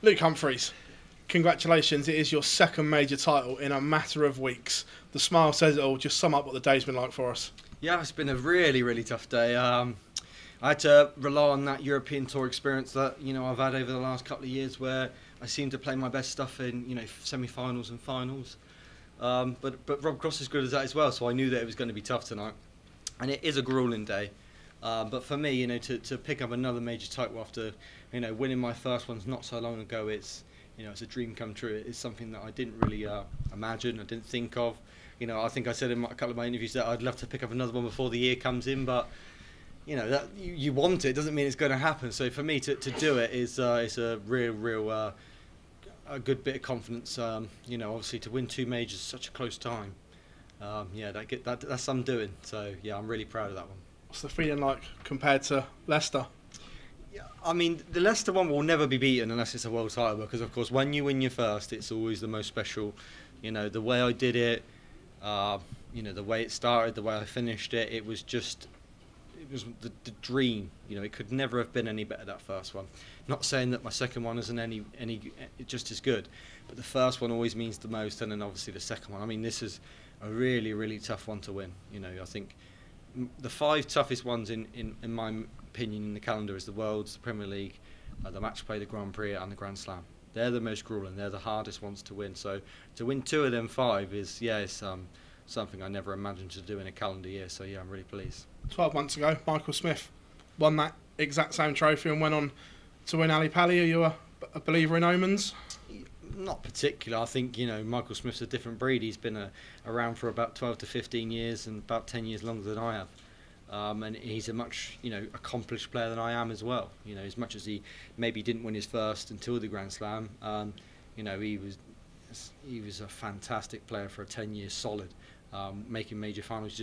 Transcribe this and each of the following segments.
Luke Humphries, congratulations. It is your second major title in a matter of weeks. The smile says it all. Just sum up what the day's been like for us. Yeah, it's been a really, really tough day. I had to rely on that European Tour experience that I've had over the last couple of years, where I seem to play my best stuff in semi-finals and finals. But Rob Cross is good as that as well, so I knew that it was going to be tough tonight, and it is a grueling day. But for me, to pick up another major title after winning my first ones not so long ago, it's a dream come true. It's something that I didn't really imagine. I didn't think of. I think I said in a couple of my interviews that I'd love to pick up another one before the year comes in, but that you want it doesn't mean it's going to happen. So for me to do it is a real a good bit of confidence. Obviously to win two majors in such a close time, that's some doing. So yeah, I'm really proud of that one. What's the feeling like compared to Leicester? Yeah, I mean, the Leicester one will never be beaten unless it's a world title, because of course when you win your first, it's always the most special. The way I did it, the way it started, the way I finished it, it was the dream. It could never have been any better, that first one. Not saying that my second one isn't any just as good, but the first one always means the most, and then obviously the second one. I mean, this is a really, really tough one to win. I think the five toughest ones in my opinion in the calendar is the Worlds, the Premier League, the Match Play, the Grand Prix and the Grand Slam. They're the most grueling, they're the hardest ones to win. So to win two of them five is something I never imagined to do in a calendar year. So yeah, I'm really pleased. 12 months ago, Michael Smith won that exact same trophy and went on to win Ali Pali. Are you a believer in omens? Not particular. I think Michael Smith's a different breed. He's been around for about 12 to 15 years and about 10 years longer than I have. And he's a much accomplished player than I am as well. As much as he maybe didn't win his first until the Grand Slam, he was a fantastic player for 10 years solid, making major finals.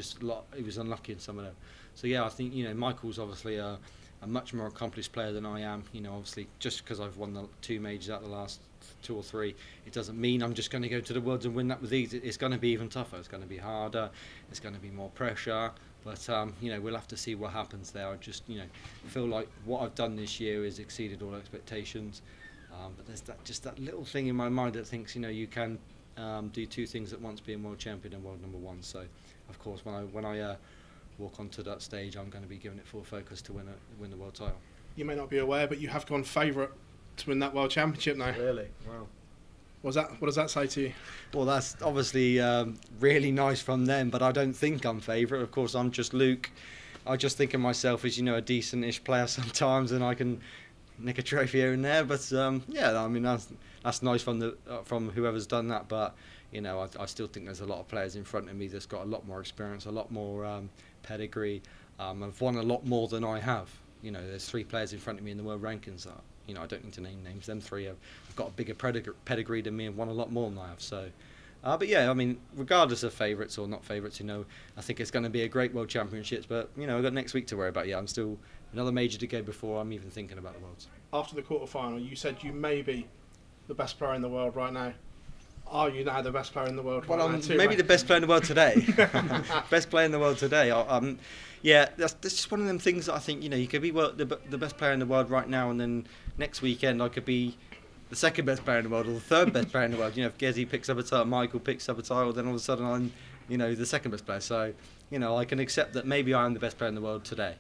He was unlucky in some of them. So yeah, I think Michael's obviously a much more accomplished player than I am. Obviously just because I've won the two majors out of the last two or three, it doesn't mean I'm just going to go to the Worlds and win that with ease. It's going to be even tougher. It's going to be harder. It's going to be more pressure. But we'll have to see what happens there. I just feel like what I've done this year has exceeded all expectations. But there's that little thing in my mind that thinks you can do two things at once, being world champion and world number one. So of course when I walk onto that stage, I'm going to be giving it full focus to win the world title. You may not be aware, but you have gone favourite to win that world championship now. Really? Wow. What does that say to you? Well, that's obviously really nice from them, but I don't think I'm favourite. Of course, I'm just Luke. I just think of myself as a decent-ish player sometimes, and I can nick a trophy here and there. But yeah, I mean that's nice from whoever's done that. But I still think there's a lot of players in front of me that's got a lot more experience, a lot more pedigree. I've won a lot more than I have. There's three players in front of me in the world rankings that I don't need to name names. Them three have got a bigger pedigree than me and won a lot more than I have. So, but yeah, I mean, regardless of favourites or not favourites, I think it's going to be a great World Championships. But I've got next week to worry about. Yeah, I'm still another major to go before I'm even thinking about the Worlds. After the quarter-final, you said you may be the best player in the world right now. Are you now the best player in the world right now too? Maybe the best player in the world today. Best player in the world today. Yeah, that's just one of them things that I think you could be the best player in the world right now, and then next weekend I could be the second best player in the world or the third best player in the world. If Gezi picks up a title, Michael picks up a title, then all of a sudden I'm the second best player. So I can accept that maybe I am the best player in the world today,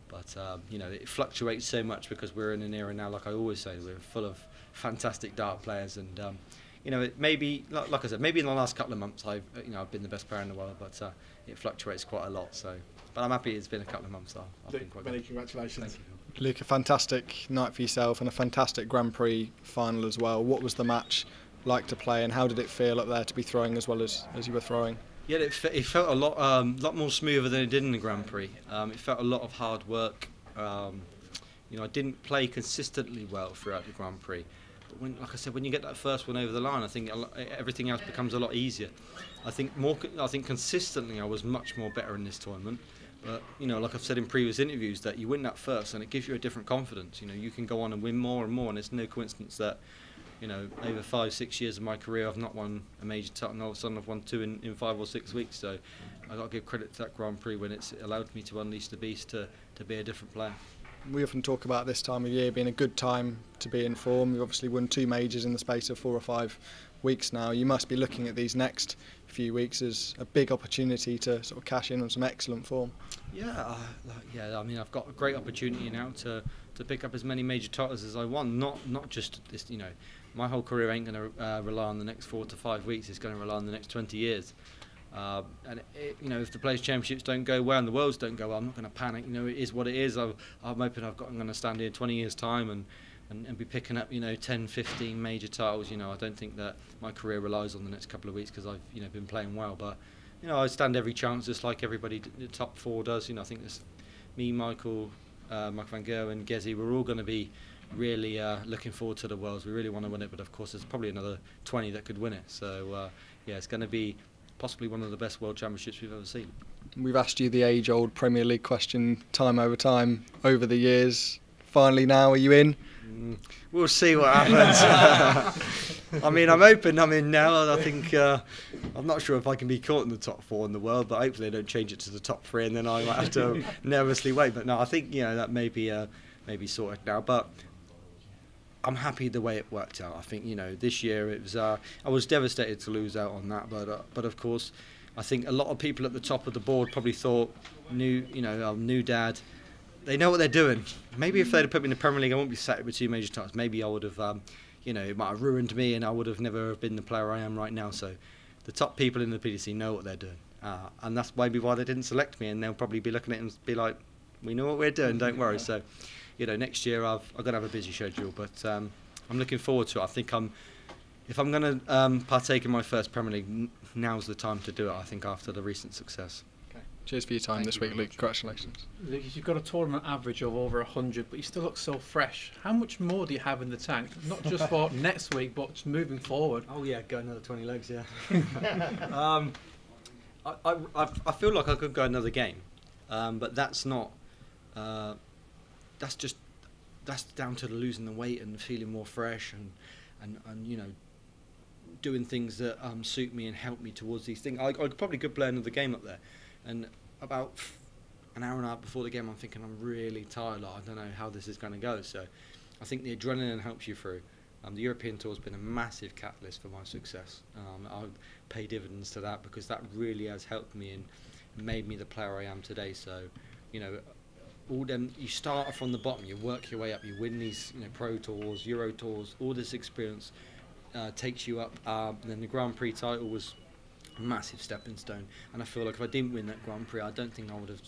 but it fluctuates so much because we're in an era now, like I always say, we're full of fantastic dart players, and it maybe, like I said, maybe in the last couple of months I've been the best player in the world, but it fluctuates quite a lot. So, but I'm happy it's been a couple of months. I've been quite many good. Congratulations. Thank you. Luke, a fantastic night for yourself and a fantastic Grand Prix final as well. What was the match like to play, and how did it feel up there to be throwing as well as you were throwing? Yeah, it felt a lot more smoother than it did in the Grand Prix. It felt a lot of hard work. I didn't play consistently well throughout the Grand Prix. But like I said, when you get that first one over the line, I think everything else becomes a lot easier. I think consistently I was much more better in this tournament. But like I've said in previous interviews, that you win that first and it gives you a different confidence. You can go on and win more and more, and it's no coincidence that over 5-6 years of my career I've not won a major title, and all of a sudden I've won two in 5 or 6 weeks. So I've got to give credit to that Grand Prix when it's allowed me to unleash the beast to be a different player. we often talk about this time of year being a good time to be in form. You've obviously won 2 majors in the space of 4 or 5 weeks now. You must be looking at these next few weeks as a big opportunity to sort of cash in on some excellent form. Yeah, I mean, I've got a great opportunity now to pick up as many major titles as I want. Not just this, you know, my whole career ain't going to rely on the next 4 to 5 weeks. It's going to rely on the next 20 years. And you know, if the Players Championships don't go well and the Worlds don't go well, I'm not going to panic. You know, it is what it is. I'm hoping I'm going to stand here in 20 years' time and be picking up, you know, 10, 15 major titles. You know, I don't think that my career relies on the next couple of weeks because I've, you know, been playing well. But, you know, I stand every chance just like everybody, the top 4 does. You know, I think there's me, Michael van Gerwen and Gezi, we're all going to be really looking forward to the Worlds. We really want to win it, but of course there's probably another 20 that could win it. So, yeah, it's going to be possibly one of the best World Championships we've ever seen. We've asked you the age-old Premier League question time over the years. Finally now, are you in? We'll see what happens. I mean, I'm hoping I'm in now. I think I'm not sure if I can be caught in the top 4 in the world, but hopefully they don't change it to the top 3 and then I might have to nervously wait. But no, I think, you know, that may be sorted now. But I'm happy the way it worked out. I think, you know, this year it was. I was devastated to lose out on that, but of course, I think a lot of people at the top of the board probably thought, new dad. They know what they're doing. Maybe if they'd have put me in the Premier League, I wouldn't be sat with 2 major titles. Maybe I would have, you know, it might have ruined me, and I would have never been the player I am right now. So, the top people in the PDC know what they're doing, and that's maybe why they didn't select me. And they'll probably be looking at it and be like, "We know what we're doing. Don't worry." So, you know, next year I've got to have a busy schedule, but I'm looking forward to it. I think if I'm going to partake in my first Premier League, now's the time to do it. I think after the recent success. Cheers for your time this week, Luke. Congratulations. Lucas, you've got a tournament average of over 100, but you still look so fresh. How much more do you have in the tank? Not just for next week, but just moving forward. Oh yeah, go another 20 legs, yeah. I feel like I could go another game, but that's not. That's down to losing the weight and feeling more fresh and you know, doing things that suit me and help me towards these things. I probably could play another game up there. And about an hour and a half before the game, I'm thinking I'm really tired. Like, I don't know how this is going to go. So I think the adrenaline helps you through. The European Tour has been a massive catalyst for my success. I pay dividends to that because that really has helped me and made me the player I am today. So, you know, you start from the bottom, you work your way up, you win these, you know, Pro Tours, Euro Tours, all this experience takes you up. And then the Grand Prix title was massive stepping stone, and I feel like if I didn't win that Grand Prix, I don't think I would have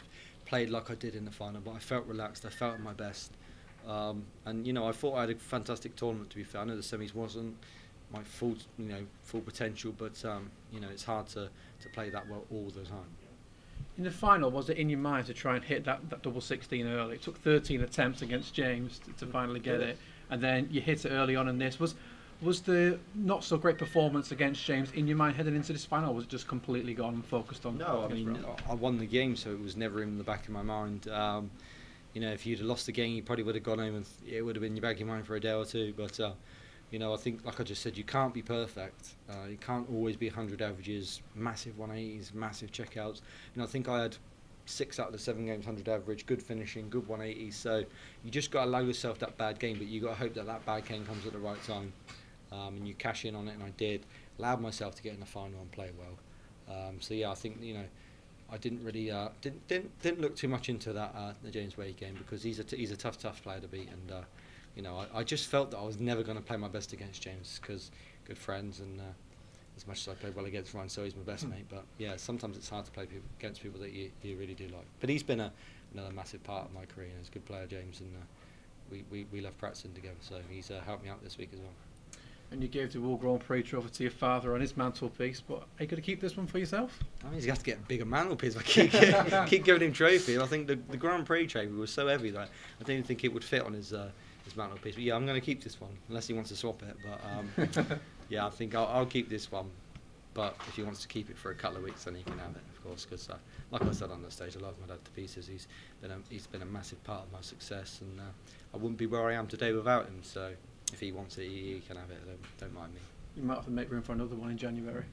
played like I did in the final, but I felt relaxed, I felt at my best, and you know, I thought I had a fantastic tournament. To be fair, I know the semis wasn't my full potential, but you know, it's hard to play that well all the time. In the final, was it in your mind to try and hit that double 16 early? It took 13 attempts against James to finally get it, and then you hit it early on in this. Was the not so great performance against James in your mind heading into this final, or was it just completely gone and focused on? No, I mean, I won the game, so it was never in the back of my mind. You know, if you'd have lost the game, you probably would have gone home and it would have been in your back of your mind for a day or two. But you know, I think, like I just said, you can't be perfect. You can't always be 100 averages, massive 180s, massive checkouts. You know, I think I had 6 out of the 7 games 100 average, good finishing, good 180s. So you just got to allow yourself that bad game, but you got to hope that bad game comes at the right time. And you cash in on it, and I did. Allowed myself to get in the final and play well. So yeah, I think, you know, I didn't really didn't look too much into that the James Wade game because he's a tough player to beat, and you know, I just felt that I was never going to play my best against James because good friends, and as much as I played well against Ryan, so he's my best mate. But yeah, sometimes it's hard to play against people that you really do like. But he's been another massive part of my career. He's a good player, James, and we love practicing together. So he's helped me out this week as well. And you gave the World Grand Prix trophy to your father on his mantelpiece, but are you going to keep this one for yourself? I mean, he's got to get a bigger mantelpiece. I keep giving him trophies. I think the Grand Prix trophy was so heavy that I didn't think it would fit on his mantelpiece. But yeah, I'm going to keep this one, unless he wants to swap it. But yeah, I think I'll keep this one. But if he wants to keep it for a couple of weeks, then he can have it, of course. Because, like I said on the stage, I love my dad to pieces. He's been a massive part of my success, and I wouldn't be where I am today without him. So if he wants it, he can have it. Don't mind me. You might have to make room for another one in January.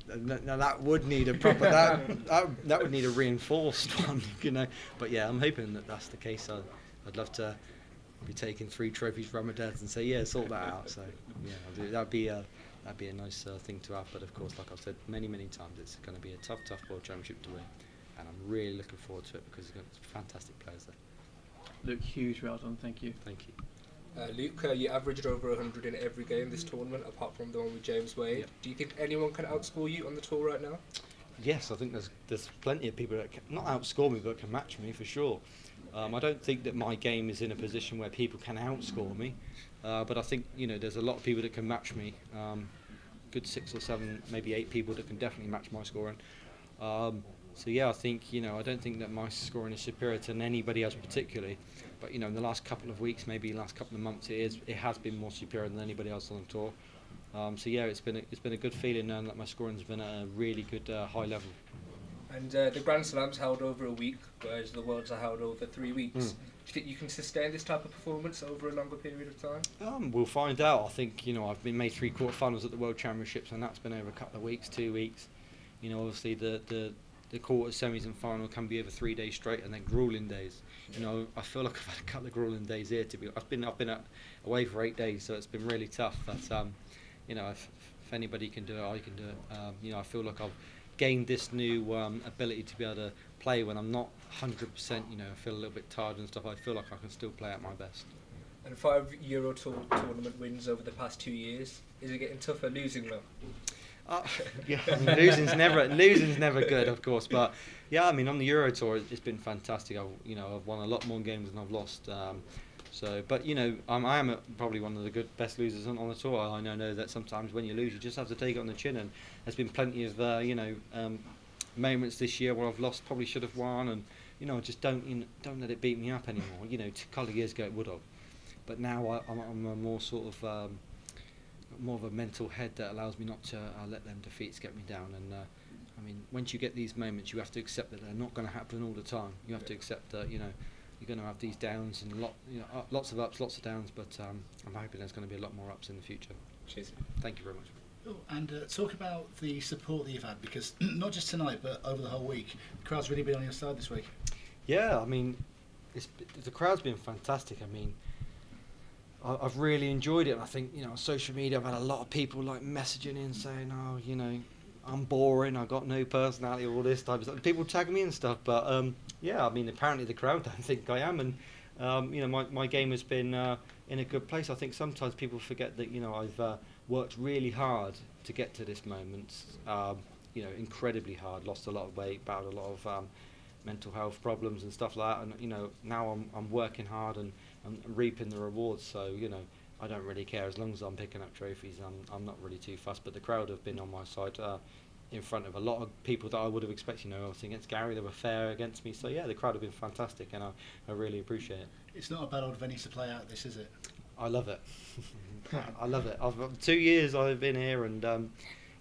Now that would need a proper that would need a reinforced one, you know. But yeah, I'm hoping that that's the case. I'd love to be taking 3 trophies from my dad and say, yeah, sort that out. So yeah, that'd be a nice thing to have. But of course, like I've said many times, it's going to be a tough World Championship to win, and I'm really looking forward to it because there's fantastic players there. Luke, huge well done. Thank you. Thank you. Luke, you averaged over 100 in every game this tournament, apart from the one with James Wade. Yep. Do you think anyone can outscore you on the tour right now? Yes, I think there's plenty of people that can not outscore me, but can match me for sure. I don't think that my game is in a position where people can outscore me, but I think there's a lot of people that can match me. Good 6 or 7, maybe 8 people that can definitely match my scoring. So yeah, I think I don't think that my scoring is superior to anybody else particularly, but in the last couple of weeks, maybe last couple of months, it has been more superior than anybody else on the tour. So yeah, it's been a good feeling knowing that my scoring's been at a really good high level. And the Grand Slams held over a week, whereas the Worlds are held over 3 weeks. Do you think you can sustain this type of performance over a longer period of time? We'll find out. I think I've been made 3 quarterfinals at the World Championships, and that's been over a couple of weeks, 2 weeks. Obviously the quarters, semis, and final can be over 3 days straight, and then grueling days. I feel like I've had a couple of grueling days here. I've been away for 8 days, so it's been really tough. But if anybody can do it, I can do it. I feel like I've gained this new ability to be able to play when I'm not 100%. I feel a little bit tired and stuff. I feel like I can still play at my best. And 5 Euro Tour tournament wins over the past 2 years. Is it getting tougher losing though? Yeah, I mean, losing's never good, of course. But yeah, I mean, on the Euro Tour, it's been fantastic. I've won a lot more games than I've lost. But I am probably one of the best losers on the tour. I know that sometimes when you lose, you just have to take it on the chin. And there's been plenty of moments this year where I've lost, probably should have won, and just don't let it beat me up anymore. A couple of years ago it would have, but now I'm a more sort of more of a mental head that allows me not to let them defeats get me down. And I mean, once you get these moments, you have to accept that they're not going to happen all the time. You have to accept that you're going to have these downs and lots of ups, lots of downs. But I'm hoping there's going to be a lot more ups in the future. Cheers. Thank you very much. Oh, and talk about the support that you've had, because not just tonight, but over the whole week, the crowd's really been on your side this week. Yeah, I mean, the crowd's been fantastic. I mean, I've really enjoyed it, and I think on social media I've had a lot of people messaging in saying, oh, I'm boring, I've got no personality, all this type of stuff. People tag me and stuff, but yeah, I mean, apparently the crowd don't think I am, and my game has been in a good place. I think sometimes people forget that I've worked really hard to get to this moment. Incredibly hard. Lost a lot of weight, battled a lot of mental health problems and stuff like that, and now I'm working hard and reaping the rewards. So I don't really care as long as I'm picking up trophies. I'm not really too fussed. But the crowd have been on my side in front of a lot of people that I would have expected. Obviously against Gary, they were fair against me. So yeah, the crowd have been fantastic, and I really appreciate it. It's not a bad old venue to play out this, is it? I love it. I love it. 2 years I've been here, and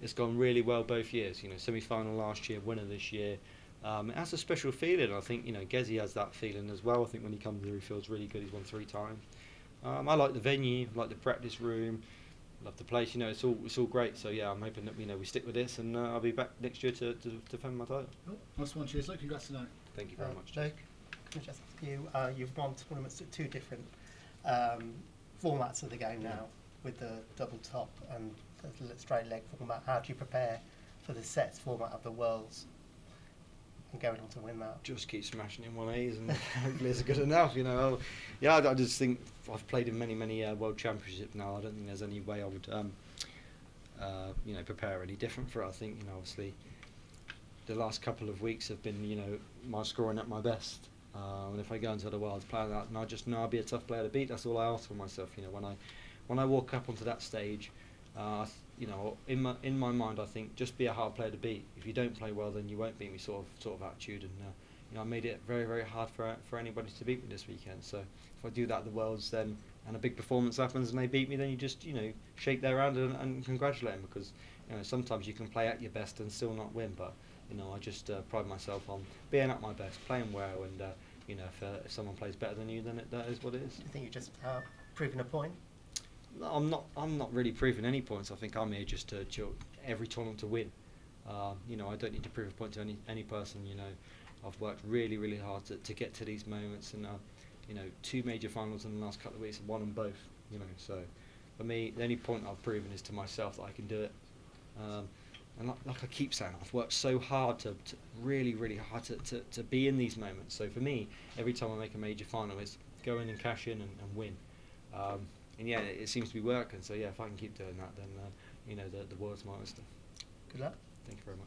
it's gone really well both years. Semi-final last year, winner this year. It has a special feeling. I think Gezi has that feeling as well. I think when he comes here, he feels really good. He's won 3 times. I like the venue, like the practice room, love the place. It's all great. So yeah, I'm hoping that we stick with this, and I'll be back next year to defend my title. Cool. Nice one. Cheers. Look, congrats tonight. Thank you very much. Luke, can I just ask you? You've won tournaments at 2 different formats of the game now, with the double top and the straight leg format. How do you prepare for the sets format of the Worlds and going on to win that? Just keep smashing in 1As, and hopefully it's good enough. Yeah, I just think I've played in many World Championships now. I don't think there's any way I would prepare any different for it. I think obviously the last couple of weeks have been my scoring at my best. And if I go into the Worlds playing that, and I just know I'll be a tough player to beat. That's all I ask for myself. When I walk up onto that stage, in my mind, I think just be a hard player to beat. If you don't play well, then you won't beat me. Sort of attitude, and I made it very, very hard for anybody to beat me this weekend. So if I do that at the Worlds, then and a big performance happens and they beat me, then you just shake their hand and congratulate them, because sometimes you can play at your best and still not win. But I just pride myself on being at my best, playing well, and if someone plays better than you, then that is what it is. Do you think you're just proving a point? No, I'm not really proving any points. I think I'm here just to every tournament to win. I don't need to prove a point to any person. I've worked really, really hard to get to these moments, and you know, 2 major finals in the last couple of weeks, and won them both. You know, so for me, the only point I've proven is to myself that I can do it. And like I keep saying, I've worked so hard to really, really hard to be in these moments. So for me, every time I make a major final, it's go in and cash in and win. And yeah, it seems to be working. So yeah, if I can keep doing that, then you know, the world's my oyster. Good luck. Thank you very much.